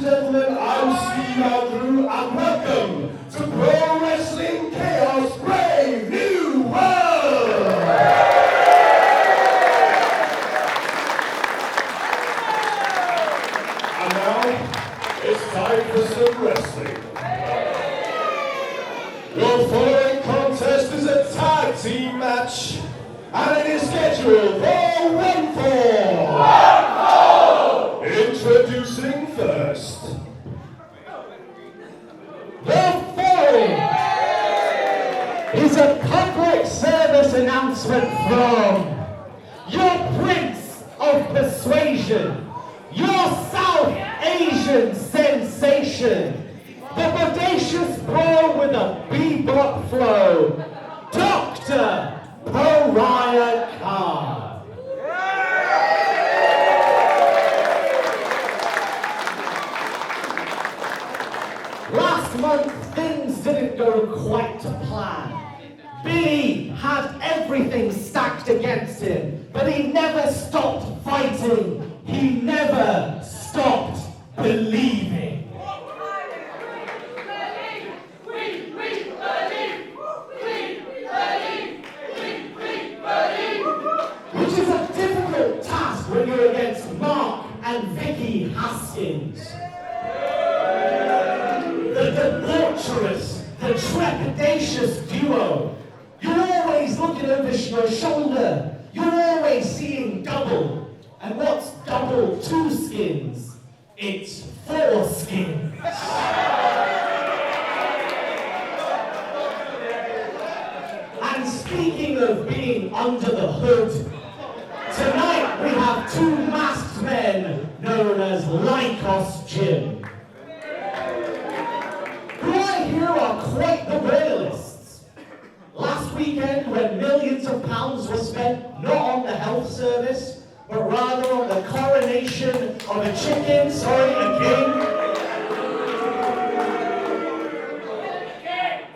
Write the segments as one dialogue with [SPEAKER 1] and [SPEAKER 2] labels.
[SPEAKER 1] and gentlemen, I'm Steve Andrew, and welcome to Pro Wrestling Chaos Brave New World! And now, it's time for some wrestling. Your following contest is a tag team match, and it is scheduled for 1 fall. Introducing first, the following is a public service announcement from your Prince of Persuasion, your South Asian sensation, the bodacious bro with a bebop flow, Dr. Pariah Khan. Last month, things didn't go quite to plan. Billy had everything stacked against him, but he never stopped fighting. He never stopped believing. Which is a difficult task when you're against Mark and Vicky Haskins. The debaucherous, the trepidatious duo. You're always looking over your shoulder. You're always seeing double. And what's double 2 skins? It's 4 skins. And speaking of being under the hood, tonight we have 2 masked men known as Lykos Jim. Who I hear are quite the royalists. Last weekend, when millions of pounds were spent not on the health service, but rather on the coronation of a king.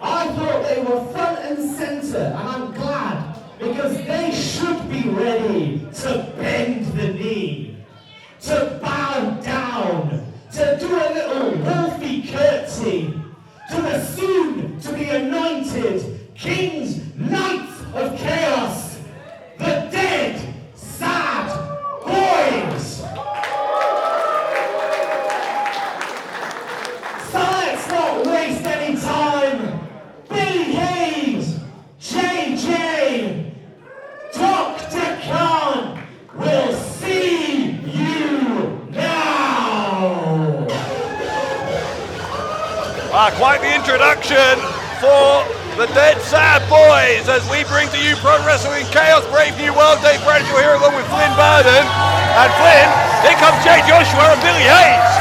[SPEAKER 1] I thought they were front and center, and I'm glad, because they should be ready to bend the knee, to bow down, to do a little wolfy curtsy to the soon-to-be anointed King's Knight of Chaos, the Dead Sad Boys. So let's not waste any time. Billy Hayes, JJ, Dr. Khan will see you now.
[SPEAKER 2] Quite the introduction for the Dead Sad Boys as we bring to you Pro Wrestling Chaos Brave New World. Dave Bradshaw here along with Flynn Burden. And Flynn, here comes Jay Joshua and Billy Hayes.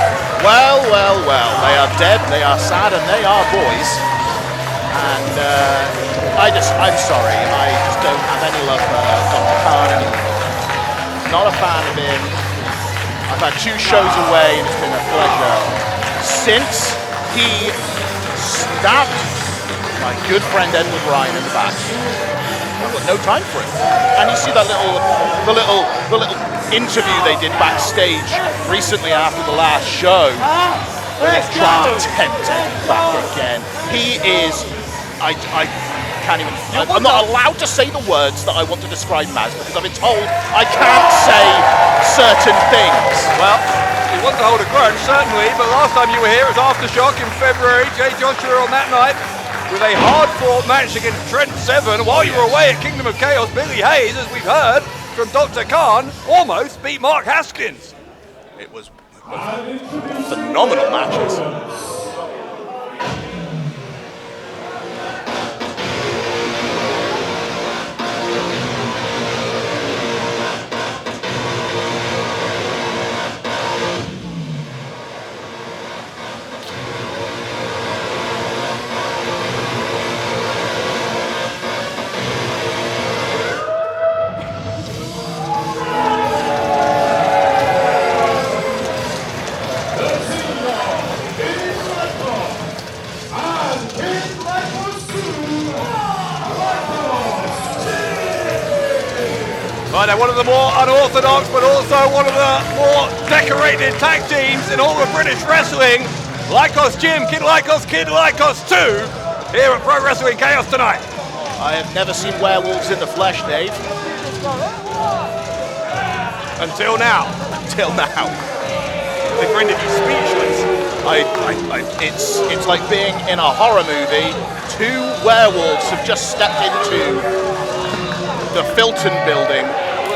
[SPEAKER 3] Well, they are dead, they are sad, and they are boys. And I'm sorry, I just don't have any love for Dr. Khan anymore. Not a fan of him. I've had 2 shows away and it's been a pleasure. Since he stabbed my good friend Edward Ryan in the back, I've got no time for it. And you see that the little interview they did backstage recently after the last show. Let's try to tempt him back again. He is, I can't even, I'm not allowed to say the words that I want to describe him as because I've been told I can't say certain things.
[SPEAKER 2] Well, he wants to hold a grudge, certainly, but last time you were here was Aftershock in February. Jay Joshua on that night with a hard-fought match against Trent Seven. While you were away at Kingdom of Chaos, Billy Hayes, as we've heard from Dr. Khan, almost beat Mark Haskins.
[SPEAKER 3] It was phenomenal matches.
[SPEAKER 2] Well, they're one of the more unorthodox, but also one of the more decorated tag teams in all of British wrestling. Lykos Gym, Kid Lykos 2, here at Pro Wrestling Chaos tonight.
[SPEAKER 3] I have never seen werewolves in the flesh, Dave.
[SPEAKER 2] Until now.
[SPEAKER 3] Until now.
[SPEAKER 2] They've rendered you speechless.
[SPEAKER 3] It's like being in a horror movie. Two werewolves have just stepped into the Filton building.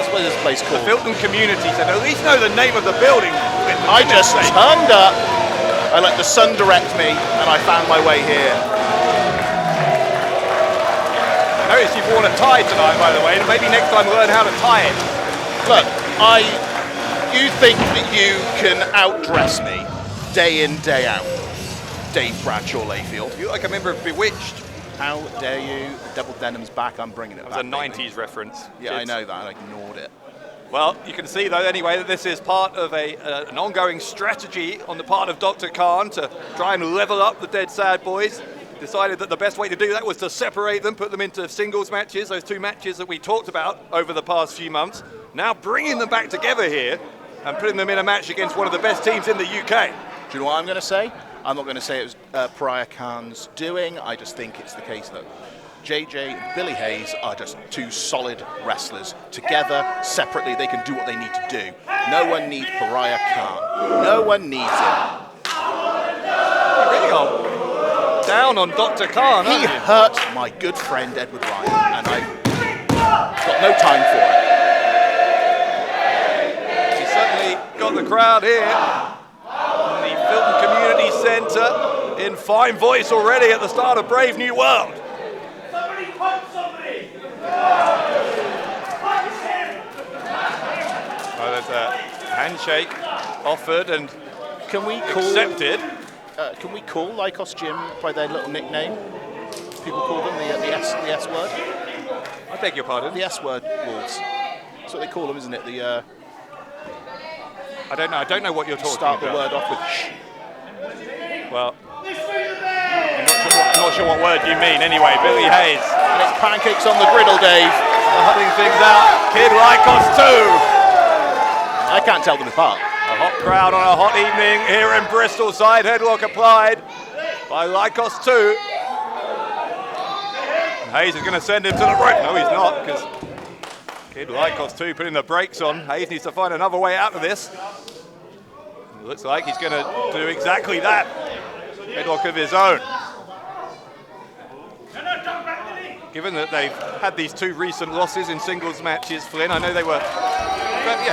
[SPEAKER 3] What is this place called?
[SPEAKER 2] The Filton Community Centre. At least know the name of the building.
[SPEAKER 3] I just turned up. I let the sun direct me, and I found my way here.
[SPEAKER 2] I noticed you've worn a tie tonight, by the way, and maybe next time learn how to tie it.
[SPEAKER 3] Look, you think that you can outdress me day in, day out, Dave Bradshaw Layfield.
[SPEAKER 2] You're like a member of Bewitched.
[SPEAKER 3] How dare you? The double denim's back, I'm bringing it back.
[SPEAKER 2] It was a 90s reference.
[SPEAKER 3] Yeah, I know that, I ignored it.
[SPEAKER 2] Well, you can see, though, anyway, that this is part of an ongoing strategy on the part of Dr. Khan to try and level up the Dead Sad Boys. Decided that the best way to do that was to separate them, put them into singles matches, those two matches that we talked about over the past few months. Now bringing them back together here and putting them in a match against one of the best teams in the UK.
[SPEAKER 3] Do you know what I'm going to say? I'm not going to say it was Pariah Khan's doing. I just think it's the case that JJ and Billy Hayes are just two solid wrestlers. Together, separately, they can do what they need to do. No one needs Pariah Khan. No one needs him.
[SPEAKER 2] Really gone down on Dr. Khan,
[SPEAKER 3] He hurt my good friend Edward Ryan, and I've got no time for it.
[SPEAKER 2] He's certainly got the crowd here in the Filton Community Centre in fine voice already at the start of Brave New World.
[SPEAKER 4] Somebody punch somebody!
[SPEAKER 2] Well, there's a handshake offered and
[SPEAKER 3] Can we call
[SPEAKER 2] accepted.
[SPEAKER 3] Can we call Lykos Gym by their little nickname? People call them the S word.
[SPEAKER 2] I beg your pardon.
[SPEAKER 3] The S word wolves. That's what they call them, isn't it? The
[SPEAKER 2] I don't know what you're talking
[SPEAKER 3] start
[SPEAKER 2] about.
[SPEAKER 3] the word off with sh.
[SPEAKER 2] Well, I'm not sure what word you mean. Anyway, Billy Hayes
[SPEAKER 3] And it's pancakes on the griddle, Dave.
[SPEAKER 2] cutting things out. Kid Lykos 2.
[SPEAKER 3] I can't tell them apart.
[SPEAKER 2] A hot crowd on a hot evening here in Bristol. Side headlock applied by Lykos 2. Hayes is going to send him to the rope. No, he's not, because Kid Lykos 2 putting the brakes on. Hayes needs to find another way out of this. It looks like he's going to do exactly that. Headlock of his own. Given that they've had these two recent losses in singles matches, Flynn, I know they were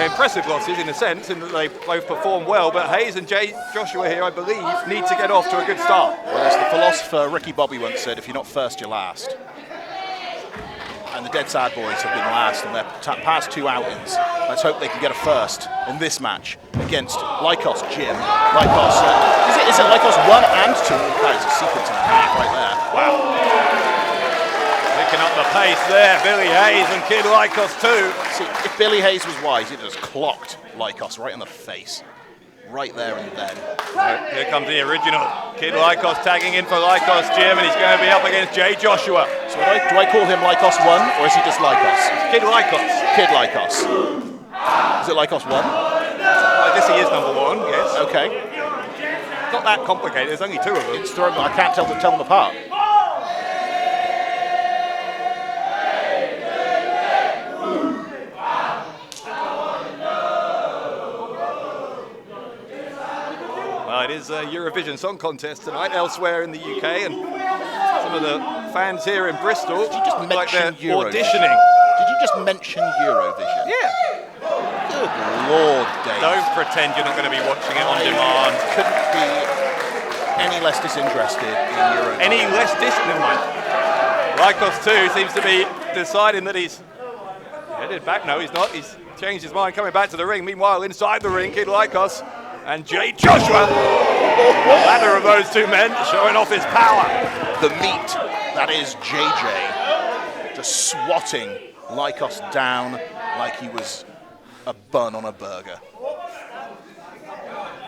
[SPEAKER 2] impressive losses in a sense, in that they both performed well, but Hayes and Joshua here, I believe, need to get off to a good start.
[SPEAKER 3] Well, as the philosopher Ricky Bobby once said, if you're not first, you're last. And the Dead Sad Boys have been last in their past two outings. Let's hope they can get a first in this match against Lykos Gym. Lykos, is it Lykos 1 and 2? That is a sequence and a half right there.
[SPEAKER 2] Wow. Picking up the pace there, Billy Hayes and Kid Lykos 2.
[SPEAKER 3] See, if Billy Hayes was wise, he'd just clocked Lykos right in the face. Right there and then.
[SPEAKER 2] Here comes the original. Kid Lykos tagging in for Lykos Gym, and he's going to be up against Jay Joshua.
[SPEAKER 3] So do I call him Lykos 1, or is he just Lykos?
[SPEAKER 2] Kid Lykos.
[SPEAKER 3] Kid Lykos. Is it Lykos 1?
[SPEAKER 2] I guess he is number one, yes.
[SPEAKER 3] Okay.
[SPEAKER 2] It's not that complicated, there's only two of them.
[SPEAKER 3] I can't tell them apart.
[SPEAKER 2] It is a Eurovision Song Contest tonight elsewhere in the UK, and some of the fans here in Bristol
[SPEAKER 3] Did you just
[SPEAKER 2] look like they're
[SPEAKER 3] mention Eurovision?
[SPEAKER 2] auditioning.
[SPEAKER 3] Did you just mention Eurovision?
[SPEAKER 2] Yeah.
[SPEAKER 3] Good Lord, Dave.
[SPEAKER 2] Don't pretend you're not going to be watching it on demand.
[SPEAKER 3] Couldn't be any less disinterested in Eurovision.
[SPEAKER 2] Any less distant, never mind. Lykos 2 seems to be deciding that he's headed back. No, he's not. He's changed his mind, coming back to the ring. Meanwhile, inside the ring, Kid Lykos and Jay Joshua, the latter of those two men, showing off his power.
[SPEAKER 3] The meat, that is JJ, just swatting Lykos down like he was a bun on a burger.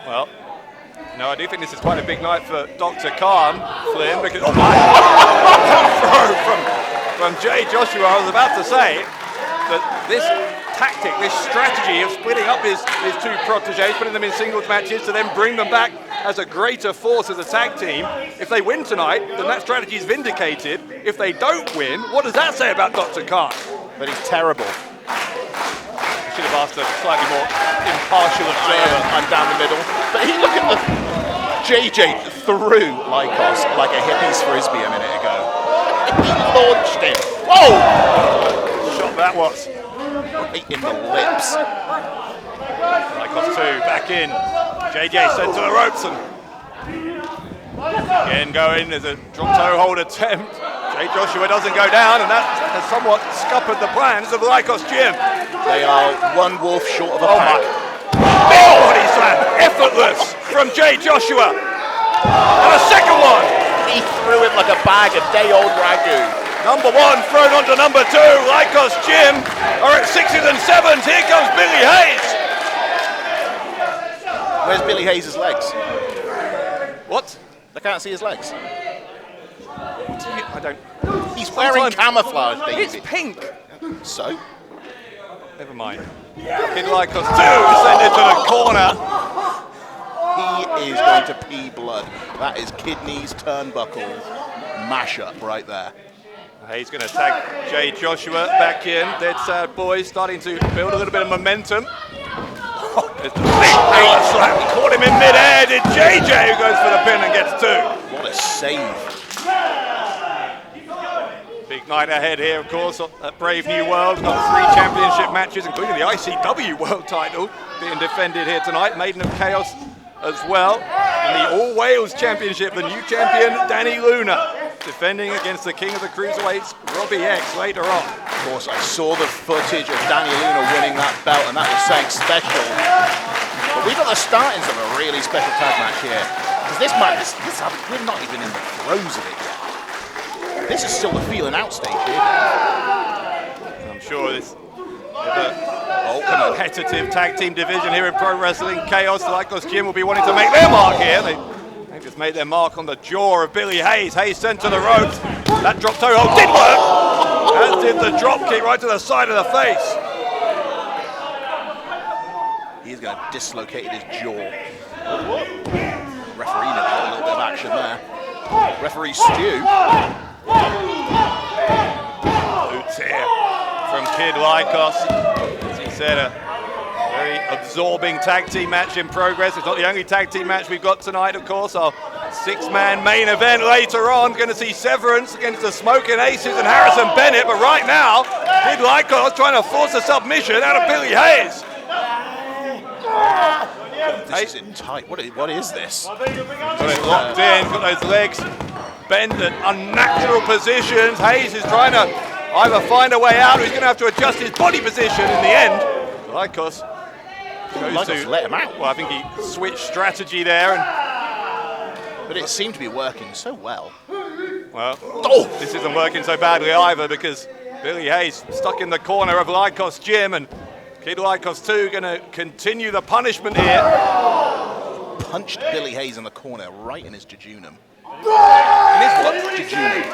[SPEAKER 2] Well, no, I do think this is quite a big night for Dr. Khan, Flynn, because throw from Jay Joshua. I was about to say that this tactic, this strategy of splitting up his two proteges, putting them in singles matches to then bring them back as a greater force as a tag team. If they win tonight, then that strategy is vindicated. If they don't win, what does that say about Dr. Khan?
[SPEAKER 3] But he's terrible.
[SPEAKER 2] I should have asked a slightly more impartial observer.
[SPEAKER 3] I'm down the middle. But look at the JJ threw Lykos like a hippie's frisbee a minute ago. He launched it. Whoa!
[SPEAKER 2] Shot that was.
[SPEAKER 3] Right in the lips.
[SPEAKER 2] Lykos 2 back in. JJ sent to the ropes and again going. There's a drop toe hold attempt. Jay Joshua doesn't go down, and that has somewhat scuppered the plans of Lykos Gym.
[SPEAKER 3] They are one wolf short of a pack.
[SPEAKER 2] Big body slam, effortless from Jay Joshua. And a second one.
[SPEAKER 3] He threw him like a bag of day-old ragu.
[SPEAKER 2] Number one thrown onto number two. Lykos Gym are at 6s and 7s. Here comes Billy Hayes.
[SPEAKER 3] Where's Billy Hayes' legs?
[SPEAKER 2] What?
[SPEAKER 3] I can't see his legs.
[SPEAKER 2] I don't.
[SPEAKER 3] He's wearing camouflage, David.
[SPEAKER 2] It's pink.
[SPEAKER 3] So?
[SPEAKER 2] Never mind. Kid Lykos 2 send it to the corner.
[SPEAKER 3] He is going to pee blood. That is kidneys, turnbuckle, mashup right there.
[SPEAKER 2] He's going to tag Jay Joshua back in. Dead Sad Boys starting to build a little bit of momentum. There's the big power slam. He caught him in mid-air. Did JJ, who goes for the pin and gets 2.
[SPEAKER 3] What a save.
[SPEAKER 2] Big night ahead here, of course, at Brave New World. We've got 3 championship matches, including the ICW World title being defended here tonight. Maiden of Chaos as well. And the All Wales Championship, the new champion, Danny Luna, defending against the king of the cruiserweights, Robbie X, later on.
[SPEAKER 3] Of course, I saw the footage of Danny Luna winning that belt, and that was saying special. But we got the startings of a really special tag match here. Because this match, we're not even in the throes of it yet. This is still the feeling out stage here.
[SPEAKER 2] I'm sure this competitive tag team division here in Pro Wrestling Chaos, Lykos Gym will be wanting to make their mark here. They just made their mark on the jaw of Billy Hayes. Hayes sent to the ropes. That drop toe hold did work, as did the drop kick right to the side of the face.
[SPEAKER 3] He's going to dislocate his jaw. Referee never got a little bit of action there. Referee Stu.
[SPEAKER 2] Boots here from Kid Lykos. As he said, a very absorbing tag team match in progress. It's not the only tag team match we've got tonight, of course. Our 6-man main event later on. Going to see Severance against the Smoking Aces and Harrison Bennett. But right now, Kid Lykos trying to force a submission out of Billy Hayes.
[SPEAKER 3] This is in tight. What is this?
[SPEAKER 2] Got it locked in, got those legs bent at unnatural positions. Hayes is trying to either find a way out or he's going to have to adjust his body position in the end. Lykos goes to
[SPEAKER 3] let him out.
[SPEAKER 2] Well, I think he switched strategy there.
[SPEAKER 3] But it seemed to be working so well.
[SPEAKER 2] Well, this isn't working so badly either because Billy Hayes stuck in the corner of Lykos Gym and Kid Lykos 2 going to continue the punishment here.
[SPEAKER 3] Punched Billy Hayes in the corner right in his jejunum. In his what? Jejunum.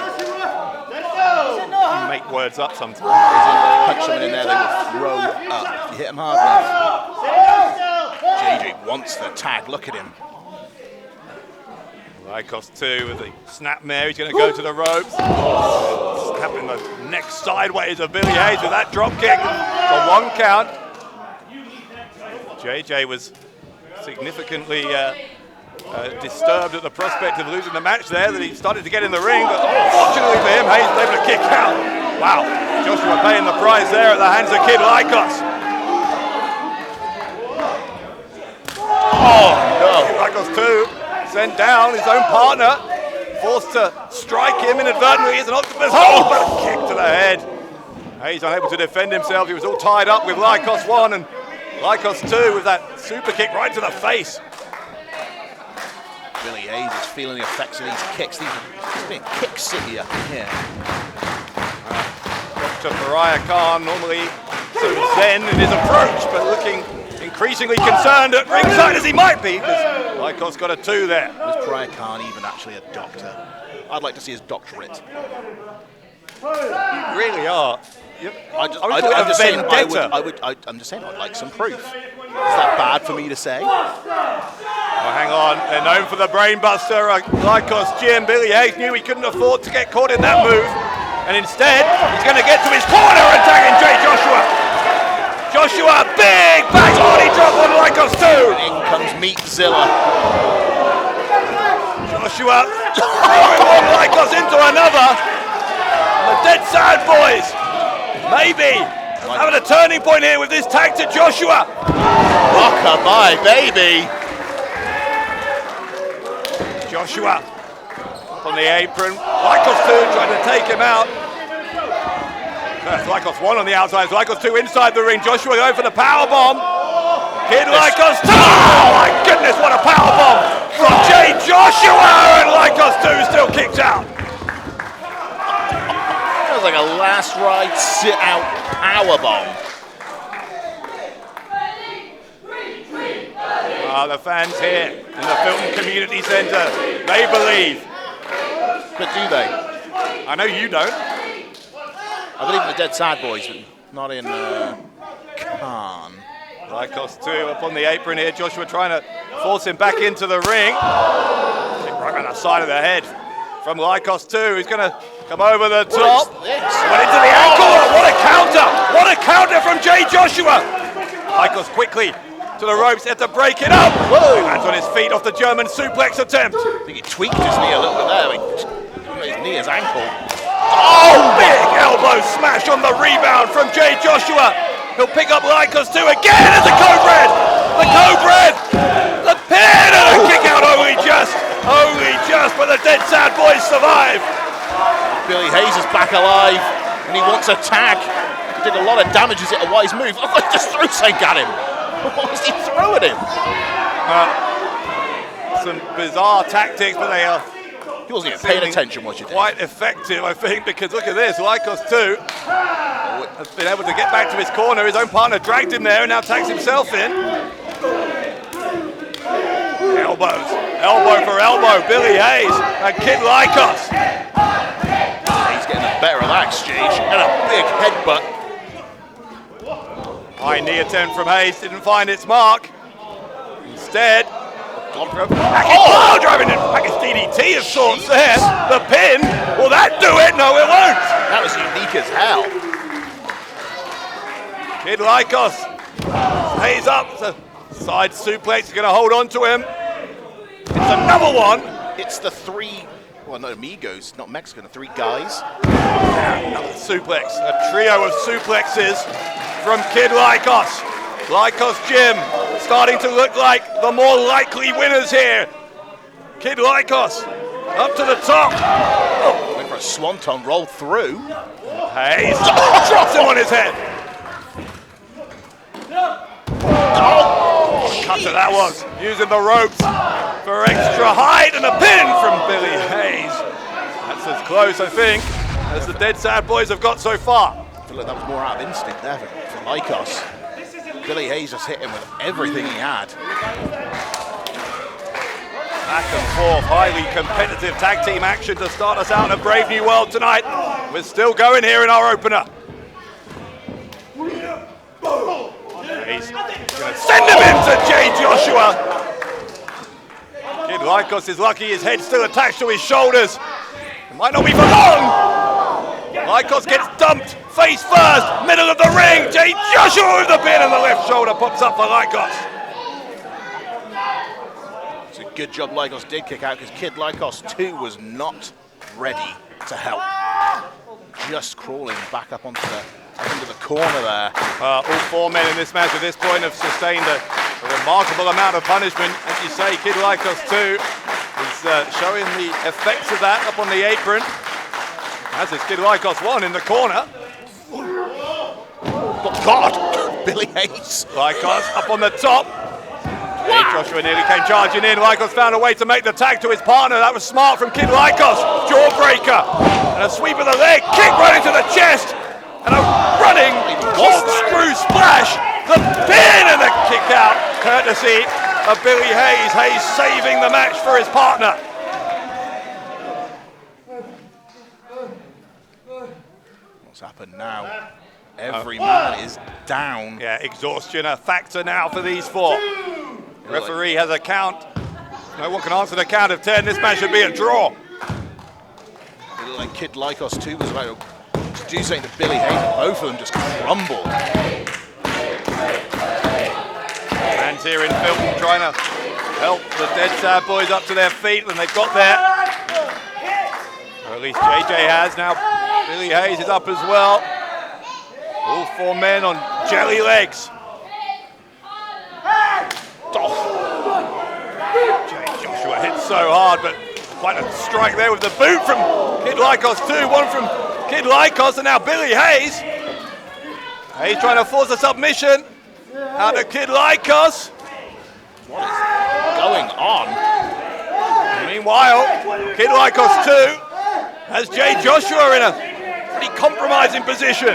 [SPEAKER 2] You make words up sometimes.
[SPEAKER 3] Punch someone in there, they will throw up. You hit him hard enough. JJ wants the tag. Look at him.
[SPEAKER 2] Lykos 2 with the snapmare. He's going to go to the ropes. Snapping the neck sideways of Billy Hayes with that drop kick for 1 count. JJ was significantly disturbed at the prospect of losing the match there, that he started to get in the ring, but fortunately for him, Hayes was able to kick out. Wow, Joshua paying the price there at the hands of Kid Lykos. Oh no! Lykos 2 sent down his own partner, forced to strike him inadvertently as an octopus hold, but a kick to the head. Hayes unable to defend himself. He was all tied up with Lykos 1 and Lykos 2 with that super kick right to the face.
[SPEAKER 3] Billy Hayes is feeling the effects of these kicks. He's being kick city up in here.
[SPEAKER 2] Dr. Pariah Khan, normally so zen in his approach, but looking increasingly concerned at ringside as he might be, because Lykos got a 2 there.
[SPEAKER 3] Was Pariah Khan even actually a doctor? I'd like to see his doctorate.
[SPEAKER 2] You really are
[SPEAKER 3] I'm just saying I'd like some proof. Is that bad for me to say?
[SPEAKER 2] Oh, hang on. They're known for the brainbuster. Lykos Jim. Billy Hayes knew he couldn't afford to get caught in that move. And instead, he's going to get to his corner attacking Jay Joshua. Joshua, big back body drop on Lykos 2.
[SPEAKER 3] And in comes Meatzilla.
[SPEAKER 2] Joshua throwing one Lykos into another. And the Dead Sad Boys, maybe having a turning point here with this tag to Joshua.
[SPEAKER 3] Rockabye, baby.
[SPEAKER 2] Joshua up on the apron. Lykos 2 trying to take him out. That's Lykos 1 on the outside. Lykos 2 inside the ring. Joshua going for the power bomb. Kid Lykos 2. Oh my goodness, what a power bomb from Jay Joshua, and Lykos 2 still kicked out.
[SPEAKER 3] That was like a last ride sit out power bomb.
[SPEAKER 2] The fans here in the Filton Community Centre, they believe.
[SPEAKER 3] But do they?
[SPEAKER 2] I know you don't.
[SPEAKER 3] I believe in the Dead Sad Boys, but not in Khan.
[SPEAKER 2] Lykos 2 up on the apron here. Joshua trying to force him back into the ring. Right on the side of the head from Lykos 2. He's going to come over the top. Went into the ankle. What a counter! What a counter from Jay Joshua! Lykos quickly to the ropes, had to break it up.
[SPEAKER 3] Whoa.
[SPEAKER 2] Hands on his feet off the German suplex attempt.
[SPEAKER 3] I think he tweaked his knee a little bit there. His knee, his ankle.
[SPEAKER 2] Oh, big elbow smash on the rebound from Jay Joshua. He'll pick up Lykos 2 again as the Cobra. The Cobra. The pin and a kick out only just, but the Dead Sad Boys survive.
[SPEAKER 3] Billy Hayes is back alive and he wants a tag. He did a lot of damage. Is it a wise move? Look, I just threw something at him. What was he throwing him?
[SPEAKER 2] Some bizarre tactics, but they are.
[SPEAKER 3] He wasn't even paying attention, was you?
[SPEAKER 2] Quite effective, I think, because look at this. Lykos 2 has been able to get back to his corner. His own partner dragged him there and now tags himself in. Elbows, elbow for elbow. Billy Hayes and Kid Lykos.
[SPEAKER 3] He's getting the better of that exchange and a big headbutt.
[SPEAKER 2] High knee attempt from Hayes didn't find its mark. Instead, driving in back his DDT of sorts there. The pin, will that do it? No, it won't.
[SPEAKER 3] That was unique as hell.
[SPEAKER 2] Kid Lykos stays up. It's a side suplex. He's going to hold on to him. It's another one.
[SPEAKER 3] It's the three, well, not amigos, not Mexican, the three guys.
[SPEAKER 2] Another suplex. A trio of suplexes from Kid Lykos. Lykos Jim starting to look like the more likely winners here. Kid Lykos up to the top.
[SPEAKER 3] Oh, went for a swanton roll through.
[SPEAKER 2] Hayes drops him on his head.
[SPEAKER 3] Oh,
[SPEAKER 2] Cutter that was, using the ropes for extra height, and a pin from Billy Hayes. That's as close, I think, as the Dead Sad Boys have got so far.
[SPEAKER 3] I feel like that was more out of instinct there for Lykos. Billy Hayes just hit him with everything he had.
[SPEAKER 2] Back and forth, highly competitive tag team action to start us out in a Brave New World tonight. We're still going here in our opener. He's going to send him into Jay Joshua. Kid Lykos is lucky his head's still attached to his shoulders. It might not be for long. Lykos gets dumped, face first, middle of the ring. Jay Joshua with the pin and the left shoulder pops up for Lykos.
[SPEAKER 3] It's a good job Lykos did kick out, because Kid Lykos 2 was not ready to help. Just crawling back up onto the corner there.
[SPEAKER 2] All four men in this match at this point have sustained a remarkable amount of punishment. As you say, Kid Lykos 2 is showing the effects of that up on the apron. As is Kid Lykos 1 in the corner.
[SPEAKER 3] Oh God, Billy Hayes.
[SPEAKER 2] Lykos up on the top. Jay Joshua nearly came charging in. Lykos found a way to make the tag to his partner. That was smart from Kid Lykos. Jawbreaker. And a sweep of the leg. Kick right into the chest. And a running corkscrew splash. The pin and the kick out. Courtesy of Billy Hayes. Hayes saving the match for his partner.
[SPEAKER 3] What's happened now? Every man is down.
[SPEAKER 2] Yeah, exhaustion a factor now for these four. Referee has a count. No one can answer the count of 10. This match should be a draw.
[SPEAKER 3] It looked like Kid Lykos too was about to do something to Billy Hayes, and both of them just crumbled.
[SPEAKER 2] Fans here in Milton trying to help the Dead Sad Boys up to their feet when they've got there. Or at least JJ has now. Billy Hayes is up as well. All four men on jelly legs. Jay Joshua hit so hard, but quite a strike there with the boot from Kid Lykos too. One from Kid Lykos, and now Billy Hayes. Hayes trying to force a submission out of Kid Lykos.
[SPEAKER 3] What is going on?
[SPEAKER 2] Meanwhile, Kid Lykos too has Jay Joshua in a pretty compromising position.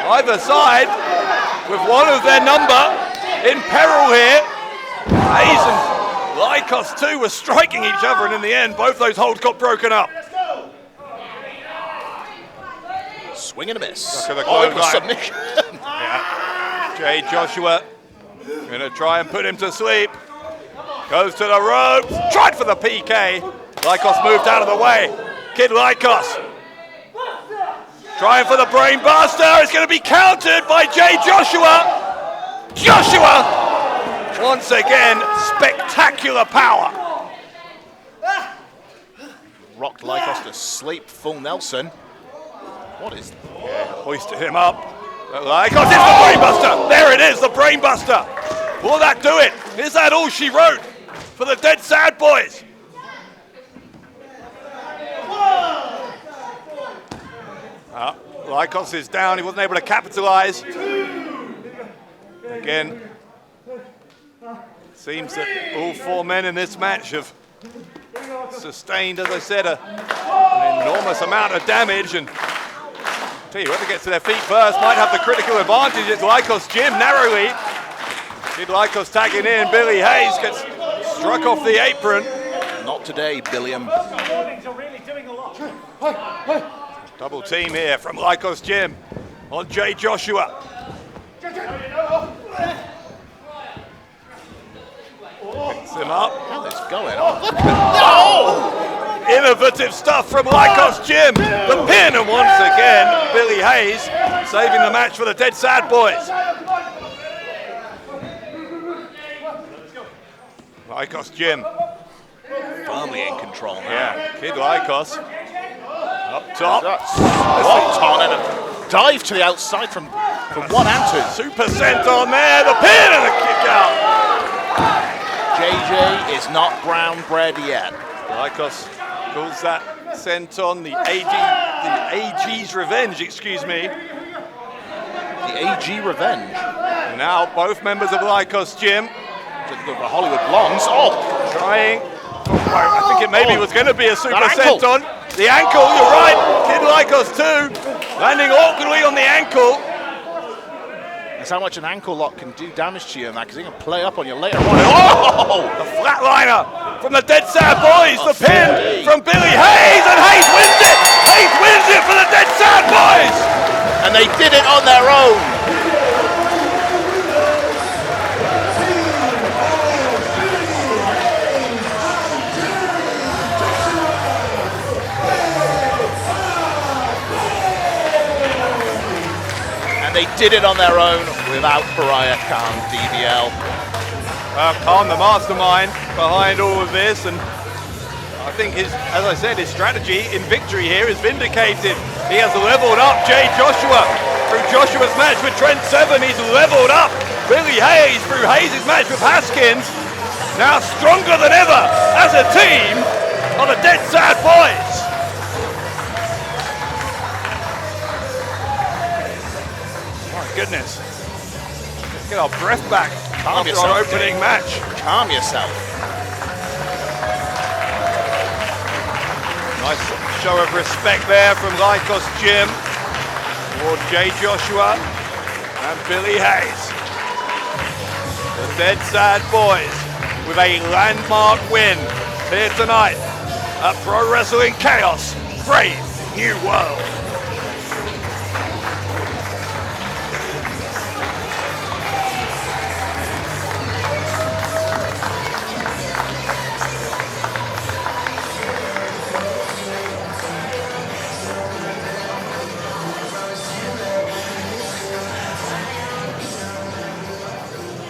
[SPEAKER 2] Either side with one of their number in peril here. Hayes and Lykos too were striking each other, and in the end both those holds got broken up.
[SPEAKER 3] Swing and a miss.
[SPEAKER 2] Look at the
[SPEAKER 3] Oh,
[SPEAKER 2] clothesline.
[SPEAKER 3] submission.
[SPEAKER 2] Yeah. Jay Joshua gonna try and put him to sleep. Goes to the ropes, tried for the PK. Lykos moved out of the way. Kid Lykos trying for the brain buster. It's going to be countered by Jay Joshua. Joshua, once again, spectacular power.
[SPEAKER 3] Rocked Lykos to sleep, full Nelson. What is...
[SPEAKER 2] Hoisted him up. Lykos, it's the brain buster. There it is, the brain buster. Will that do it? Is that all she wrote for the Dead Sad Boys? Lykos is down, he wasn't able to capitalize. Again, seems that all four men in this match have sustained, as I said, an enormous amount of damage. And tell you, whoever gets to their feet first might have the critical advantage. It's Lykos Jim narrowly. Kid Lykos tagging in, Billy Hayes gets struck off the apron.
[SPEAKER 3] Not today, Billiam.
[SPEAKER 2] Double team here from Lykos Jim on Jay Joshua. Picks him up.
[SPEAKER 3] What is going on? Oh!
[SPEAKER 2] Innovative stuff from Lykos Jim. The pin, and once again, Billy Hayes saving the match for the Dead Sad Boys. Lykos Jim.
[SPEAKER 3] Firmly in control now.
[SPEAKER 2] Yeah, Kid Lykos. Up top.
[SPEAKER 3] Locked on and a dive to the outside from one and two.
[SPEAKER 2] Super senton there, the pin and the kick out.
[SPEAKER 3] JJ is not brown bread yet.
[SPEAKER 2] Lykos calls that senton the AG's revenge, excuse me.
[SPEAKER 3] The AG revenge.
[SPEAKER 2] And now both members of Lykos Gym
[SPEAKER 3] Just go for Hollywood Blondes. Oh!
[SPEAKER 2] trying. I think it maybe was going to be a super
[SPEAKER 3] That ankle.
[SPEAKER 2] senton. The ankle, you're right. Kid Lykos too, landing awkwardly on the ankle.
[SPEAKER 3] That's how much an ankle lock can do damage to you in that, because it can play up on you later on. Oh!
[SPEAKER 2] The flatliner from the Dead Sad Boys. The pin from Billy Hayes, and Hayes wins it. Hayes wins it for the Dead Sad Boys.
[SPEAKER 3] And they did it on their own. They did it on their own without Pariah Khan, DBL.
[SPEAKER 2] Khan, the mastermind behind all of this, and I think as I said, his strategy in victory here is vindicated. He has leveled up Jay Joshua through Joshua's match with Trent Seven. He's leveled up Billy Hayes through Hayes' match with Haskins. Now stronger than ever as a team are the Dead Sad Boys. Goodness. Let's get our breath back after our opening match.
[SPEAKER 3] Calm yourself.
[SPEAKER 2] Nice show of respect there from Lykos Gym toward Jay Joshua and Billy Hayes. The Dead Sad Boys with a landmark win here tonight at Pro Wrestling Chaos Brave New World.